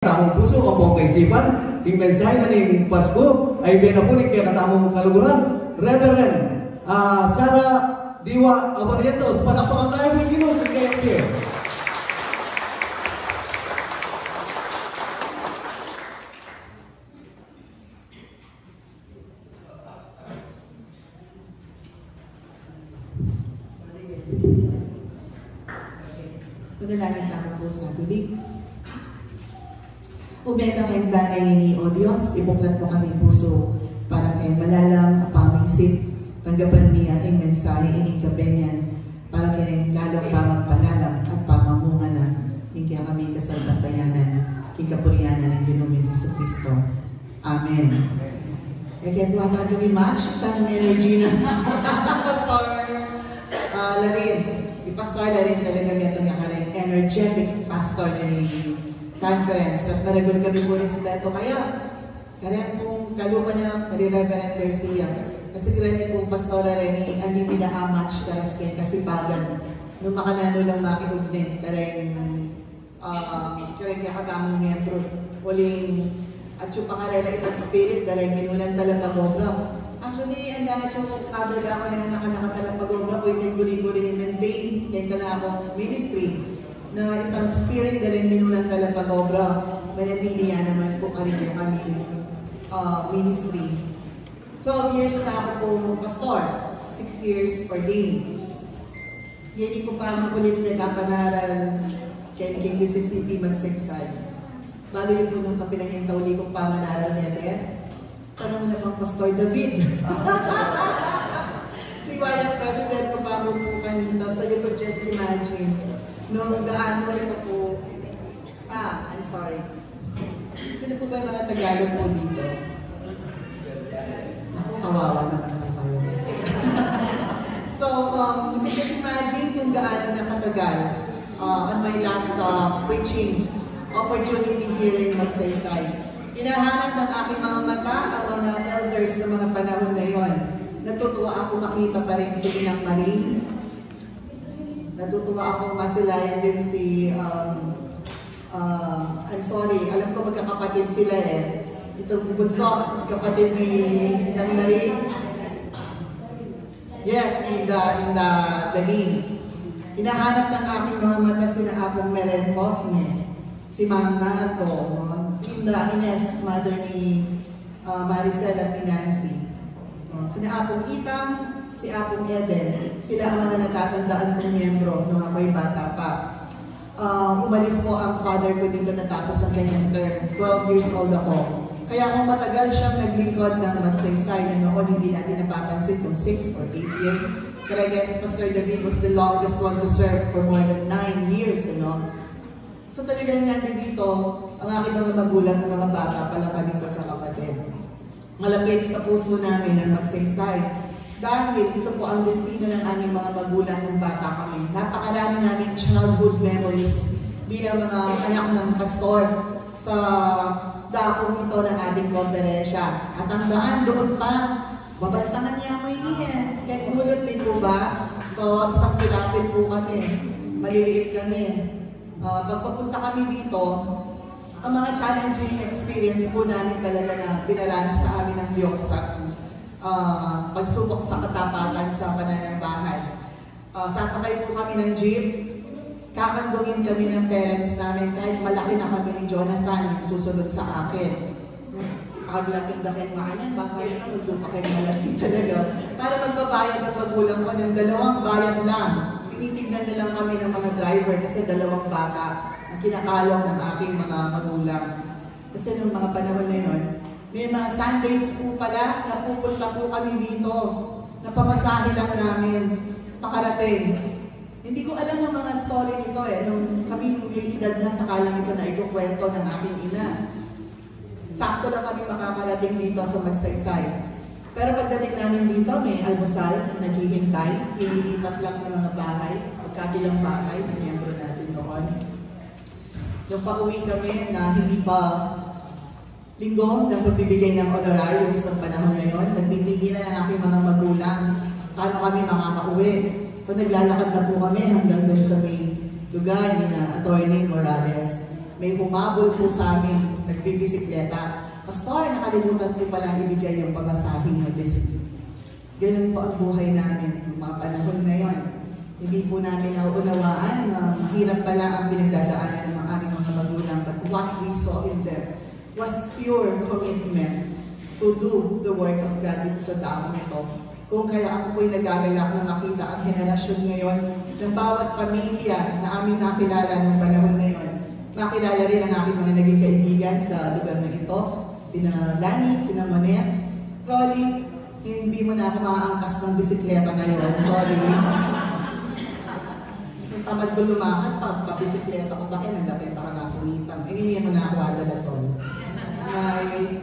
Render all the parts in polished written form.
Tamong puso kapong kaisipan, yung mensahe na ning Pasko ay binapunin kaya katamong kaluguran, Reverend Sarah Diwa Abarientos. Palakpakan tayo ng Ginoo ng KMK. Manalangin namin po sa tubig. Umeka kayong danay ni O Diyos, ibuklat mo kami puso para kayong malalam at pamisip. Tanggapan niya ang mensahe ining kabenyan para kayong lalong pamagpalalam at pamamunganan. Hindi kami kasalpatayanan, kikapuriyanan ng Ginoong Jesucristo. Amen. Kaya po ang gawin match, ang energy ng Pastor Larin. Si Pastor Larin talaga niya itong yakarang energetic Pastor Larin. Conference at maragon kami po respeto kaya pong kalupa niya Reverend Garcia kasi grani pong Pastora Reni ang hindi na-match kasi bagan nung makanano lang makikugnin kareng katamong miyembro uling at yung pangarela itang spirit dareng minunan talampagobra. Actually, ang lahat yung kabraga ako na nakanakatalampagobra o yung guli-guli maintain kaya ka na akong ministry na itang spirit na rin minulang talapag-obra, manatili yan naman po karin kami ministry. 12 years na ako po pastor, 6 years ordained. Hindi ko pa makulit nagkapanaral kay Mississippi magsaysay. Balo yun po nung kapilang yung tauli kong pamanaral niya din. Tanong naman Pastor David. Si Wayang President ko pa po kanina, so you could just imagine. Noong daan ulit po, I'm sorry. Sino po ba yung mga Tagalog po dito? Ako, kawawa naman po kayo. So, you can just imagine kung gaano nakatagal on my last preaching opportunity hearing magsaysay. Hinahanap ng aking mga mata ang mga elders ng mga panahon na yon. Natutuwa ako makita pa rin si Inang Marie. Natutuwa akong masilayan din si, I'm sorry, alam ko magkakapatid sila eh. Itong bunso, kapatid ni Nang Marie. Yes, in the lead. Hinahanap ng aking mga mata sina Apong Meren Cosme, si Mang Nato, si Indra Ines, mother ni Maricel at ni Nancy. Sina Apong Itang, si Apong Eden, sila ang mga natatandaan kong miyembro nung ako'y bata pa. Umalis po ang father ko dito natapos ang kanyang term. 12 years old ako. Kaya kung matagal siyang naglingkod ng magsaysay na noon hindi natin napapansin kung 6 or 8 years. Pero I guess Pastor David was the longest one to serve for more than 9 years, So talagang natin dito, ang aking mga magulang na mga bata pala kaming magkakapatid. Malapit sa puso namin ang magsaysay. Dahil ito po ang destino ng aming mga magulang ng bata kami. Napakarami namin childhood memories bilang mga anak ng pastor sa dakong ito ng ating konferensya. At ang daan doon pa, babantangan niya mo iniyan. Kaya ulot din po ba? So, isang pilapin po kami. Maliliit kami. Pagpapunta kami dito, ang mga challenging experience po namin talaga na pinaranas sa amin ng Diyos sa pagsubok sa katapatan sa pananambahan. Sasakay po kami ng jeep, kakandungin kami ng parents namin kahit malaki na kami ni Jonathan yung susunod sa akin. Paglapit-lapit maanan, baka na maglupa kayo malaki talaga. Para magbabayad ang magulang ko ng 2 bayad lang. Tinitignan na lang kami ng mga driver kasi 2 bata ang kinakalong ng aking mga magulang. Kasi nung mga panahon na yun, may mga Sundays po pala, napupunta po kami dito. Napamasahe lang namin, pakarating. Hindi ko alam ang mga story nito nung kami may edad na sakalang ito na ikukwento ng aking ina. Sakto lang kami makakarating dito sa magsaysay. Pero pagdating namin dito, may almusal, naghihintay, ililipat lang ng mga bahay, pagkabilang bahay, na miyembro natin noon. Nung pauwi kami na hindi pa linggo ng pagbibigay ng honorarium sa panahon na yun, nagtitigil na ng aking mga magulang paano kami makakauwi. So naglalakad na po kami hanggang doon sa may lugar ni na Atty. Morales. may humabol po sa amin, nagbibisikleta. Pastor, nakalimutan ko palang ibigay yung pamasahin mo this week. Ganun po ang buhay namin yung mga panahon na yun. Hindi po namin nauunawaan na mahirap pala ang pinagdadaanan ng aming mga magulang. But what we saw in them was pure commitment to do the work of God dito sa taong ito. Kung kaya ako po'y nagagalak na makita ang henerasyon ngayon ng bawat pamilya na aming nakilala ng panahon na yun. Makilala rin ang aking mga naging kaibigan sa lugar na ito. Sina Lani, sina Monet, Rolly, hindi mo na ako maaangkas ng bisikleta ngayon. Sorry. Yung tamad ko lumakad, pabisikleta ko ba kayo, nagdakita ka na punitang. Hindi mo na ako adalaton. May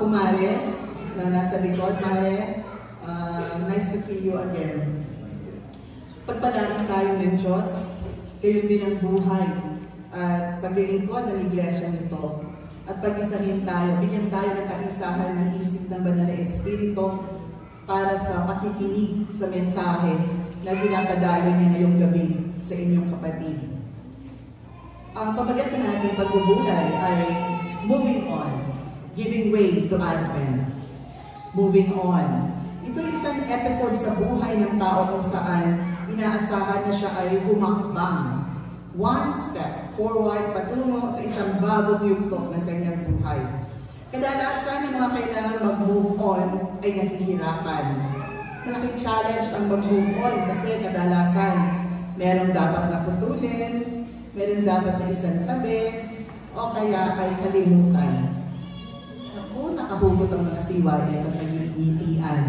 kumare na nasa likod. Mare, nice to see you again. Pagpalain tayo ng Diyos, kayo din ang buhay. At paglilingkod ng iglesia nito. At pag-isahin tayo, bigyan tayo ng kaisahan ng isip ng Banal na Espiritu para sa pakikinig sa mensahe na ginapadayo niya ngayong gabi sa inyong kapatid. Ang pamagat na natin pagbubulay ay moving on, giving way to Advent. Moving on. Ito ay isang episode sa buhay ng tao kung saan inaasahan na siya ay humakbang. One step forward patungo sa isang bagong yugto ng kanyang buhay. Kadalasan ng mga kailangan mag-move on ay nahihirapan. Malaking challenge ang mag-move on kasi kadalasan merong dapat na putulin, merong dapat na isang tabi, o kaya ay kalimutan. Ako, nakahugot ang mga CYF at nag-iitian.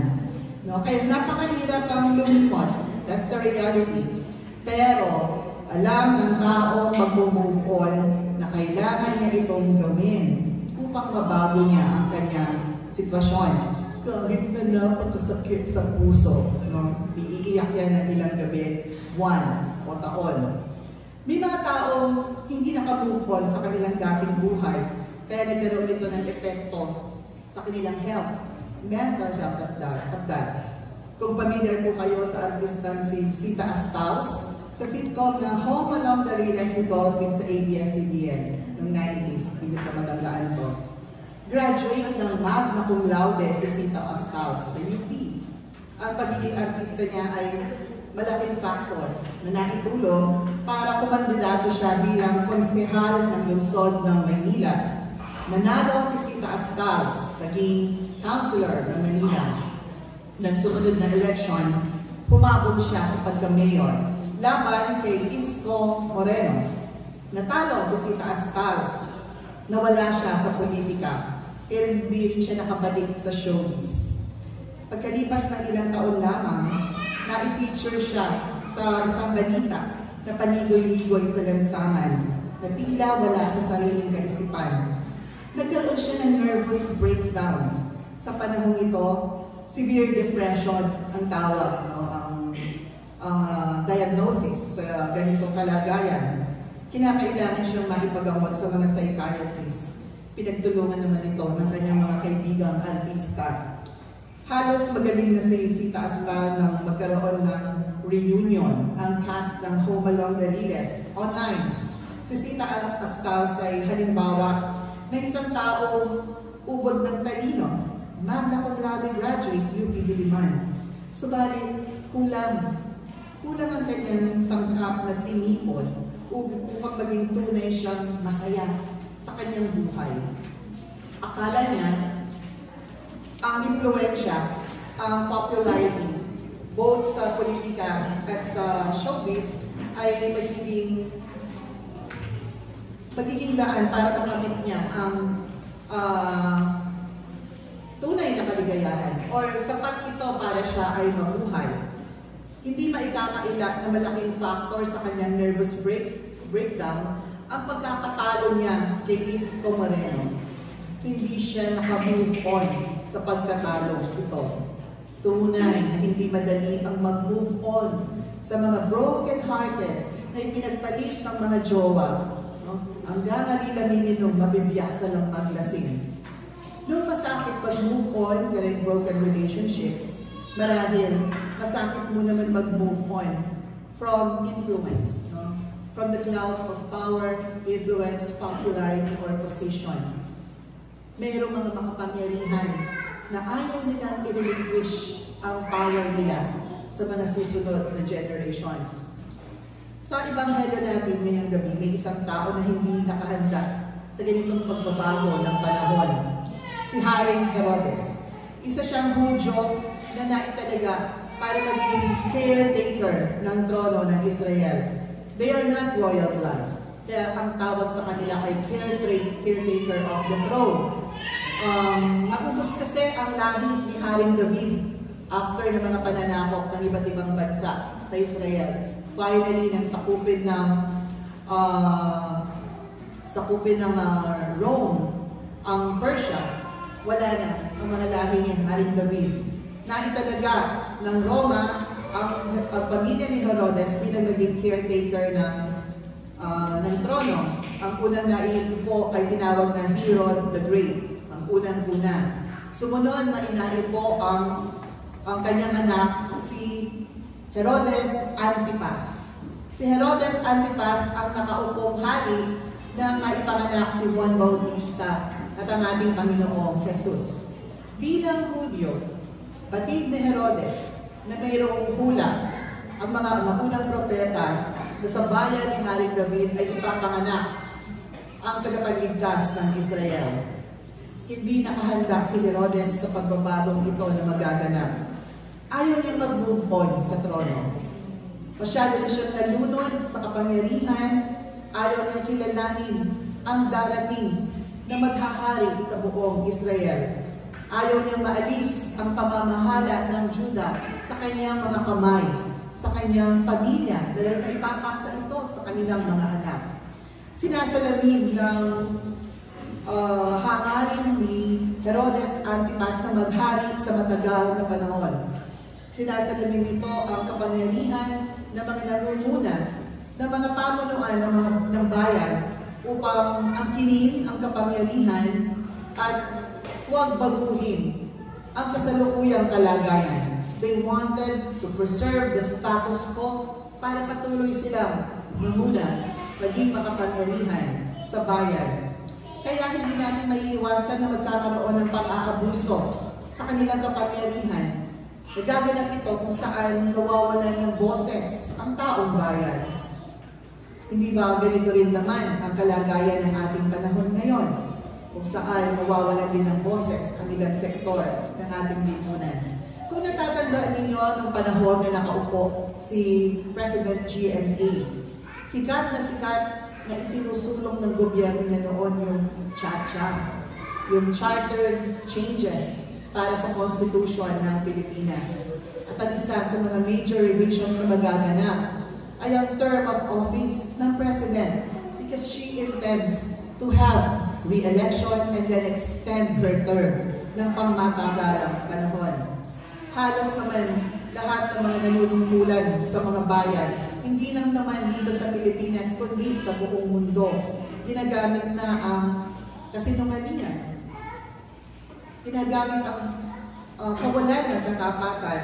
No? Kaya napakahirap ang lumipot. That's the reality. Pero, alam ng taong mag-move on na kailangan niya itong gawin upang mabago niya ang kanyang sitwasyon. Kahit na napakasakit sa puso, no? Iiiyak niya ng ilang gabi, buwan o taon. May mga taong hindi naka-move on sa kanilang dating buhay, kaya nagkaroon ito ng epekto sa kanilang health, mental health at that. Kung familiar po kayo sa artistang si Sita Astals, sa sitcom na Home Along the Riles ni Dolphin sa ABS-CBN noong 90s, hindi ko matandaan to. Graduate ng magna cum laude si Sita Astals sa UP. Ang pagiging artista niya ay malaking factor na naitulong para kumandidato siya bilang konsehal ng lungsod ng Maynila. Nanalo si Sita Astals, naging councilor ng Manila. Nang sumunod na election, humabog siya sa pagka-mayor laban kay Isko Moreno. Natalo si Sita Astals, nawala siya sa politika, pero hindi rin siya nakabalik sa showbiz. Pagkalipas ng ilang taon lamang, na-feature siya sa isang balita na panigoy-ligoy sa lansangan na tila wala sa sariling kaisipan. Nagkaroon siya ng nervous breakdown. Sa panahong ito, severe depression ang tawag, no? Ang diagnosis sa ganitong kalagayan. Kinakailangan siyang maipagamot sa mga psychiatrists. Pinagtulungan naman ito ng kanyang mga kaibigang artista. Halos magaling na si Sita Astals nang magkaroon ng reunion ang cast ng Home Along the Riles online. Si Sita Astals ay halimbawa na isang taong ubod ng talino, magna cum laude graduate UP Diliman. Subalit, kulang ang kanyang sangkap na tinipon upang maging tunay siyang masaya sa kanyang buhay. Akala niya, ang impluensya, ang popularity, both sa politika at sa showbiz, ay magiging daan para makamit niya ang tunay na kaligayahan or sapat ito para siya ay mabuhay. Hindi maikakailak na malaking factor sa kanyang nervous breakdown ang pagkakatalo niya kay Isko Moreno. Hindi siya naka-move on sa pagkatalo ito. Tunay na hindi madali ang mag-move on sa mga broken-hearted na ipinagpalit ng mga jowa. No? Hanggang alila-mininong mabibiyasan ng maglasing. Nung masakit mag-move on during broken relationships, marahil masakit mo naman mag-move on from influence. No? from the cloud of power, influence, popularity, or position. Mayroong mga makapangyarihan na ayaw nilang i-relinquish ang power nila sa mga susunod na generations. Sa Ebanghelyo natin ngayong gabi, may isang tao na hindi nakahanda sa ganitong pagbabago ng panahon. Si Haring Herodes. Isa siyang Hudyo na naitalaga para maging caretaker ng trono ng Israel. They are not royal bloods. Kaya ang tawag sa kanila ay caretaker of the throne. Naubos kasi ang lahi ni Haring David after ng mga pananakop ng iba't ibang bansa sa Israel. Finally, nang sakupin ng Rome, ang Persia, wala na ang mga lahi ni Haring David. Naitalaga ng Roma ang pamilya ni Herodes bilang naging caretaker ng trono. Ang unang naipo ay tinawag na Herod the Great, ang unang-una. Sumunod na inaipo ang kanyang anak, si Herodes Antipas. Si Herodes Antipas ang nakaupong hari na maipanganak si Juan Bautista at ang ating Panginoong Jesus. Bilang Hudyo, batid ni Herodes na mayroong hula ang mga unang propeta na sa bayan ni Haring David ay ipapanganak ang tagapagligtas ng Israel. Hindi nakahanda si Herodes sa pagbabagong ito na magaganap. Ayaw niyang mag-move on sa trono. Masyado na siyang nalunod sa kapangyarihan. Ayaw niyang kilalanin ang darating na maghahari sa buong Israel. Ayaw niyang maalis ang pamamahala ng Juda sa kanyang mga kamay, sa kanyang pamilya, dahil ipapasa ito sa kanilang mga anak. Sinasalamin ng hangarin ni Herodes Antipas na maghari sa matagal na panahon. Sinasalamin nito ang kapangyarihan ng mga nangunguna, ng mga pamunuan ng bayan upang angkinin ang kapangyarihan at huwag baguhin ang kasalukuyang kalagayan. They wanted to preserve the status quo para patuloy silang mamuna, maging makapangyarihan sa bayan. Kaya hindi natin maiiwasan na magkakaroon ng pang-aabuso sa kanilang kapangyarihan. Nagaganap ito kung saan nawawalan ng boses ang taong bayan. Hindi ba ganito rin naman ang kalagayan ng ating panahon ngayon? Kung saan nawawalan din ng boses ang ilang sektor ng ating lipunan. Kung natatandaan ninyo ng panahon na nakaupo si President GMA, sikat na isinusulong ng gobyerno niya noon yung CHA-CHA, yung Charter Changes para sa Constitution ng Pilipinas. At ang isa sa mga major revisions na magaganap ay ang term of office ng President because she intends to have re-election and then extend her term ng pangmatagalang panahon. Halos naman lahat ng mga nanunungkulan sa mga bayan, hindi lang naman dito sa Pilipinas, kundi sa buong mundo, ginagamit na ang kasinungalingan. Ginagamit ang kawalan ng katapatan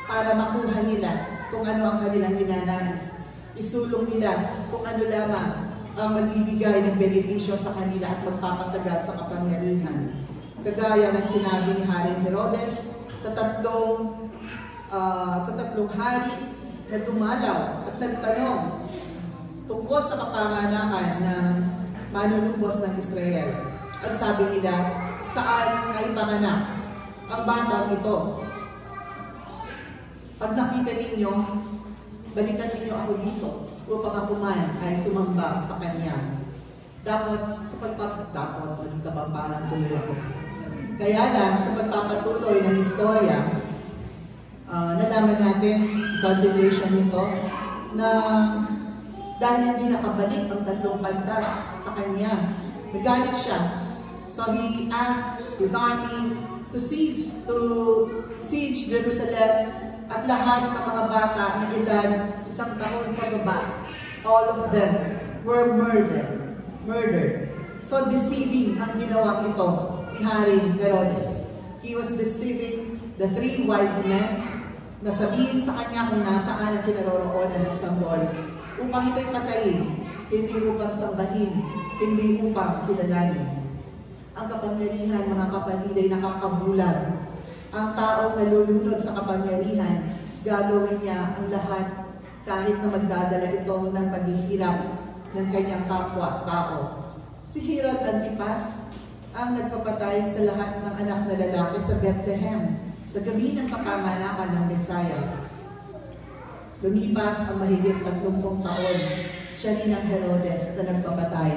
para makuha nila kung ano ang kanilang ninanais. Isulong nila kung ano lamang ang magbibigay ng benepisyo sa kanila at magpapatagal sa kapangyarihan. Kagaya ng sinabi ni Haring Herodes sa tatlong hari na dumalaw at nagtanong tungkol sa kapanganakan ng manunubos ng Israel. At sabi nila, saan naipanganak ang batang ito? Pag nakita ninyo, balikan ninyo ako dito upang ako man ay sumamba sa kanya. Dapat sa maging kabambalan tuloy ako. Kaya lang, sa pagpapatuloy ng istorya, nalaman natin, continuation nito, na dahil hindi nakabalik ang tatlong pantas sa kanya, nagalit siya. So he asked his army to siege Jerusalem at lahat ng mga bata na edad 1 taon pababa. All of them were murdered. So deceiving ang ginawa ito ni Haring Herodes. He was deceiving the 3 wise men na sabihin sa kanya kung nasaan ang kinaroroonan ng sanggol. upang ito'y patayin, hindi upang sambahin, hindi upang kilalanin. Ang kapangyarihan, mga kapatid, ay nakakabulag. Ang taong nalulunod sa kapangyarihan, gagawin niya ang lahat kahit na magdadala ito ng paghihirap ng kanyang kapwa-tao. Si Herod Antipas ang nagpapatay sa lahat ng anak na lalaki sa Bethlehem sa gabi ng kapanganakan ng Messiah. Lumipas ang mahigit 30 taon, siya rin ang Herodes na nagpapatay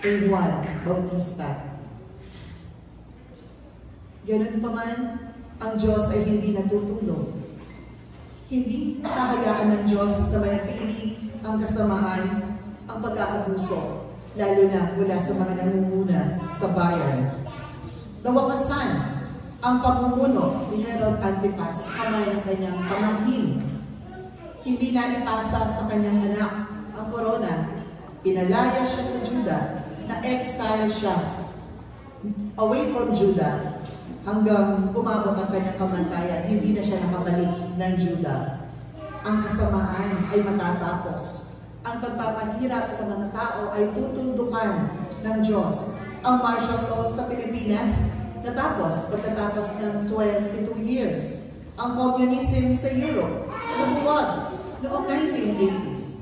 kay Juan Bautista. Ganun pa man, ang Diyos ay hindi natutulog. Hindi nakahayaan ng Diyos na manatili ang kasamaan, ang pag-aabuso, lalo na mula sa mga nangunguna sa bayan. Nawakasan ang pamumuno ni Herod Antipas kamay ng kanyang pamangkin. Hindi na ipasa sa kanyang anak ang korona. Pinalaya siya sa Juda, na-exile siya away from Juda hanggang umabot ang kanyang kamatayan. Hindi na siya nakabalik ng Juda. Ang kasamaan ay matatapos. Ang pagpapahirap sa mga tao ay tutuldukan ng Diyos. Ang martial law sa Pilipinas natapos pagkatapos ng 22 years. Ang communism sa Europe nabuwag noong 1980s.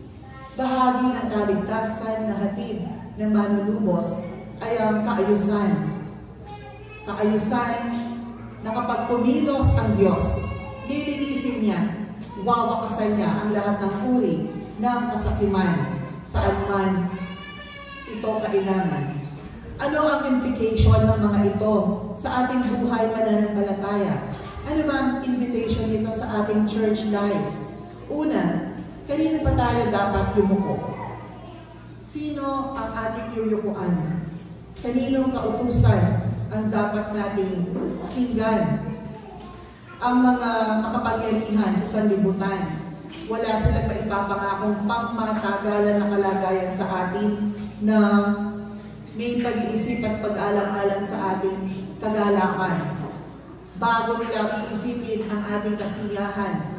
Bahagi ng kaligtasan na hatid ng manunubos ay ang kaayusan. Kaayusan na kapag kumilos ang Diyos, lilinisin niya, wawakasan niya ang lahat ng uri ng kasakiman saan man ito kailangan. Ano ang implication ng mga ito sa ating buhay pananampalataya? Ano ba ang invitation nito sa ating church life? Una, kanina pa tayo dapat yumuko? Sino ang ating yuyukuan? Kaninong kautusan ang dapat nating pakinggan? Ang mga makapangyarihan sa sanlibutan, wala silang maipapangakong pangmatagalan na kalagayan sa atin na may pag-iisip at pag-alang-alang sa ating kagalakan. Bago nila iisipin ang ating kasiyahan,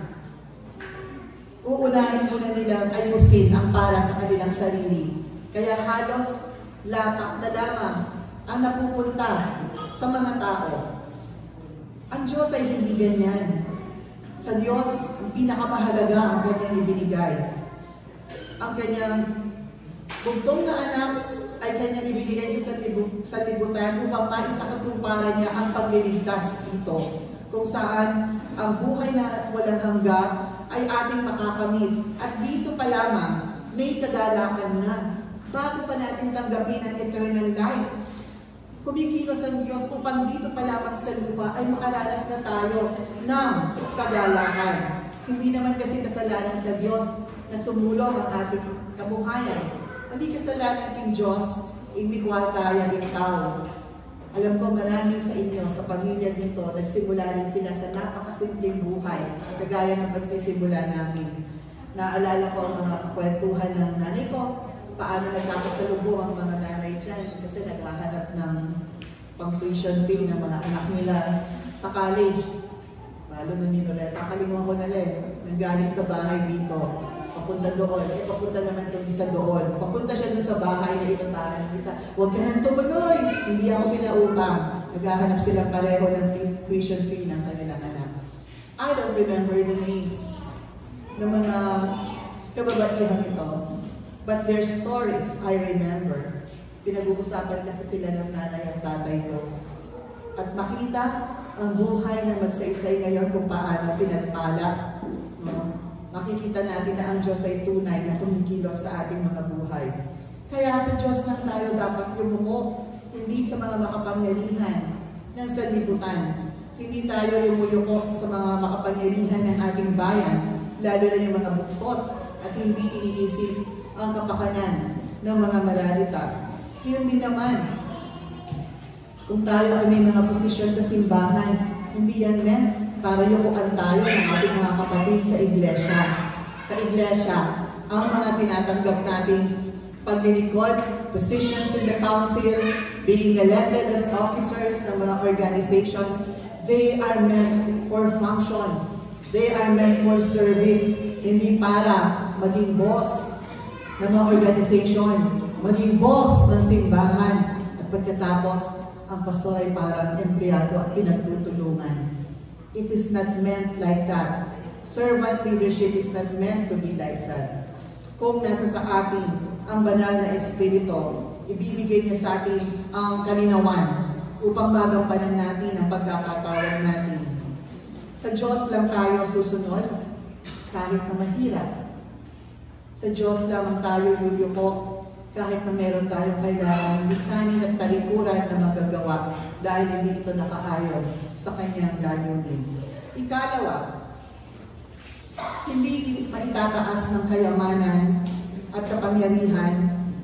uunahin muna nilang ayusin ang para sa kanilang sarili. Kaya halos latak na lamang ang napupunta sa mga tao. Ang Diyos ay hindi ganyan. Sa Diyos, ang pinakamahalaga ang kanyang ibinigay. Ang kanyang bugtong na anak ay kanyang ibinigay sa sanlibutan upang maisakatuparan niya ang pagliligtas dito. Kung saan ang buhay na walang hanggan ay ating makakamit. At dito pa lamang, may kagalakan na. Bago pa natin tanggapin ang eternal life, kumikilos ang Diyos upang dito pa lamang sa lupa ay makaranas na tayo ng kagalakan. Hindi naman kasi kasalanan sa Diyos na sumulong ang ating kabuhayan. Hindi kasalanan ng Diyos, imikwal tayo ng tao. Alam ko marami sa inyo, sa pamilya dito, nagsimula rin sila sa napakasimpleng buhay, kagaya ng pagsisimula namin. Naalala ko ang mga kwentuhan ng nanay ko, paano nagkakasalubong ang mga nanay dyan kasi naghahanap ng pang-tuition fee ng mga anak nila sa college. Lalo nun ni Loretta, kakalimuhan ko na rin, nanggaling sa bahay dito, papunta doon, papunta naman yung isa doon. Papunta siya doon sa bahay na inutahan ng isa, huwag ka nang tumuloy, hindi ako pinautang. Naghahanap silang pareho ng tuition fee ng kanilang anak. I don't remember the names ng mga kababaihan ito. But their stories, I remember. Pinag-uusapan kasi sila ng nanay at tatay ko. At makita ang buhay ng magsaysay ngayon kung paano pinagpala. Makikita natin na ang Diyos ay tunay na kumikilos sa ating mga buhay. Kaya sa Diyos lang tayo dapat yumuko, hindi sa mga makapangyarihan ng sanlibutan. Hindi tayo yumuyuko sa mga makapangyarihan ng ating bayan, lalo na yung mga buktot at hindi iniisip ang kapakanan ng mga malalita. Yun din naman, kung tayo ay may mga posisyon sa simbahan, hindi yan meant para yukuan tayo ng ating mga kapatid sa iglesia. Sa iglesia, ang mga tinatanggap nating paglilingkod, positions in the council, being elected as officers ng mga organizations, they are meant for functions. They are meant for service, hindi para maging boss, ng mga organization, maging boss ng simbahan, at pagkatapos, ang pastor ay parang empleyado at pinagtutulungan. It is not meant like that. Servant leadership is not meant to be like that. Kung nasa sa atin ang banal na Espiritu, ibibigay niya sa atin ang kalinawan upang magampanan natin ang pagkakatawag natin. Sa Diyos lang tayo susunod kahit na mahirap. Sa Diyos lamang tayo lulukok kahit na meron tayong kailangan lisanin at talikuran na magagawa dahil hindi ito nakaayon sa kanyang layunin. Ikalawa, hindi maitataas ng kayamanan at kapangyarihan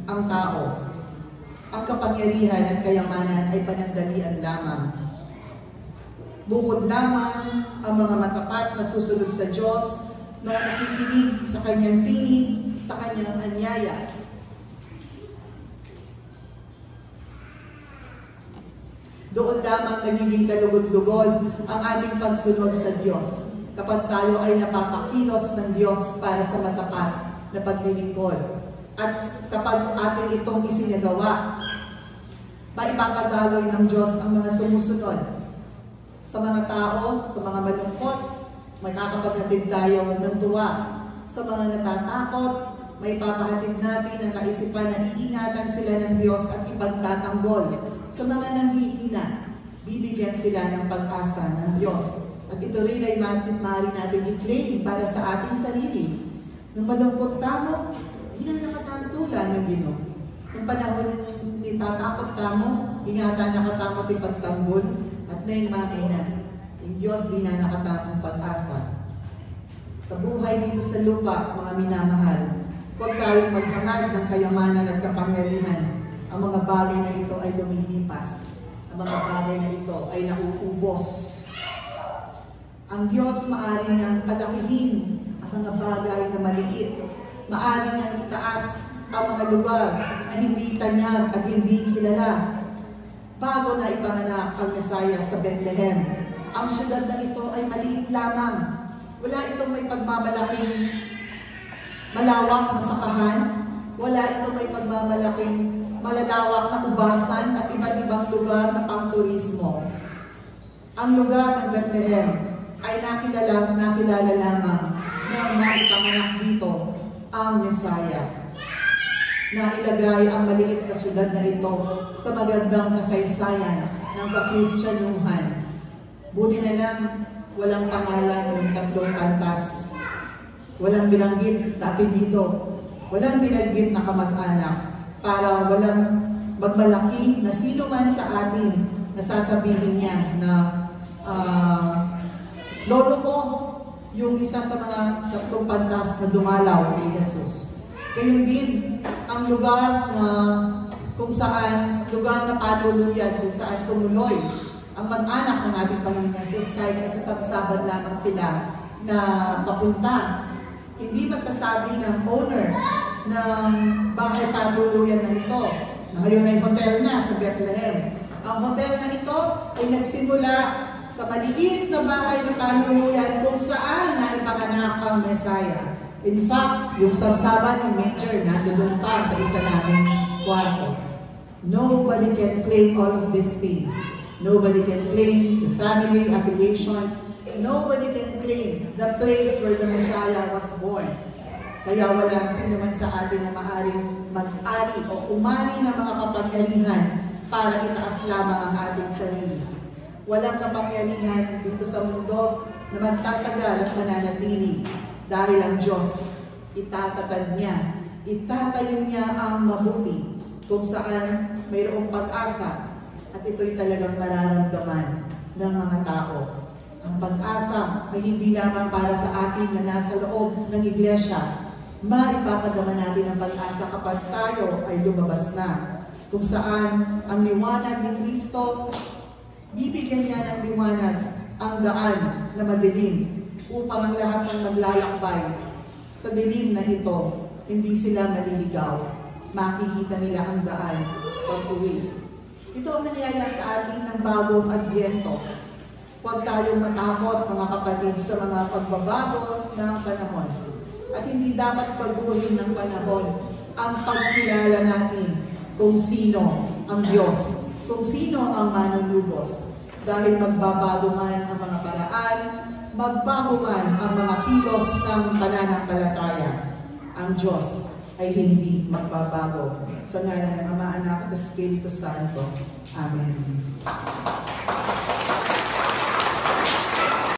ang tao. Ang kapangyarihan at kayamanan ay panandalian lamang. Bukod lamang ang mga matapat na susunod sa Diyos, mga nakikinig sa kanyang tingin, sa kanyang anyaya. Doon lamang nagiging kalugod-lugod ang ating pagsunod sa Diyos kapag tayo ay napapakilos ng Diyos para sa matapat na paglilingkod. At kapag ating itong isinagawa, maipapagaloy ng Diyos ang mga sumusunod. Sa mga tao, sa mga malungkot, may kakapaghatid tayo ng tuwa. Sa mga natatakot, may papahatid natin ang kaisipan na iingatan sila ng Diyos at ipagtatanggol. Sa mga nanghihina, bibigyan sila ng pag-asa ng Diyos. At ito rin ay maaari natin i-claim para sa ating sarili. Nung malungkot tamo, hindi na nakatantulan ng Ginoo. Nung panahon ni tatakot tamo, ingatan nakatamot ipagtanggol, at ngayon mga kainan, yung Diyos di na nakatamong pag-asa. Sa buhay dito sa lupa, mga minamahal, huwag tayong maghangad ng kayamanan at kapangyarihan. Ang mga bagay na ito ay lumilipas. Ang mga bagay na ito ay nauubos. Ang Diyos maaari niyang palakihin ang mga bagay na maliit. Maaari niyang itaas ang mga lugar na hindi tanyag at hindi kilala. Bago na ipanganak ang Mesaya sa Bethlehem, ang syudad na ito ay maliit lamang. Wala itong may pagmamalaking malawak na sakahan. Wala itong may pagmamalaking malalawak na ubasan at iba't ibang lugar na pang-turismo. Ang lugar ng Bethlehem ay nakilala lamang na maipanganak dito ang Mesaya. Nailagay ang maliit na syudad na ito sa magandang kasaysayan ng Kakristyanuhan. Buti na lang walang pangalan ng tatlong pantas. Walang binanggit na apelyido. Walang binanggit na kamag-anak. Para walang magmalaki na sino man sa atin na sasabihin niya na lolo ko yung isa sa mga tatlong pantas na dumalaw kay Jesus. Kaya din ang lugar na kung saan, lugar na patuluyan, kung saan tumuloy ang mag-anak ng ating Panginoon Jesus kahit nasasabsaban lamang sila na papunta. Hindi masasabi ng owner ng bahay patuluyan na ito, na ngayon ay hotel na sa Bethlehem. Ang hotel na ito ay nagsimula sa maliit na bahay na patuluyan kung saan naipanganak ang Mesaya. In fact, yung sabsaban ng manger nandoon pa sa isa naming kwarto. Nobody can claim all of these things. Nobody can claim the family affiliation. Nobody can claim the place where the Messiah was born. Kaya walang sino man sa atin na maaaring mag-ari o umari ng mga kapangyarihan para itaas lamang ang ating sarili. Walang kapangyarihan dito sa mundo na magtatagal at mananatili dahil ang Diyos itatatag niya, itatayo niya ang mabuti kung saan mayroong pag-asa at ito'y talagang mararamdaman ng mga tao. Ang pag-asa ay hindi lamang para sa atin na nasa loob ng iglesia. Maipapadama natin ang pag-asa kapag tayo ay lumabas na. Kung saan ang liwanag ni Kristo, bibigyan niya ng liwanag ang daan na madilim upang ang lahat ng maglalakbay sa dilim na ito, hindi sila maliligaw. Makikita nila ang daan pag-uwi. Ito ang nangyayari sa atin ng bagong Adbyento. Huwag tayong matakot, mga kapatid, sa mga pagbabago ng panahon. At hindi dapat baguhin ng panahon ang pagkilala natin kung sino ang Diyos, kung sino ang manunubos. Dahil magbabago man ang mga paraan, magbago man ang mga kilos ng pananampalataya, ang Diyos ay hindi magbabago. Sa ngalan ng Ama, Anak at Espiritu Santo. Amen.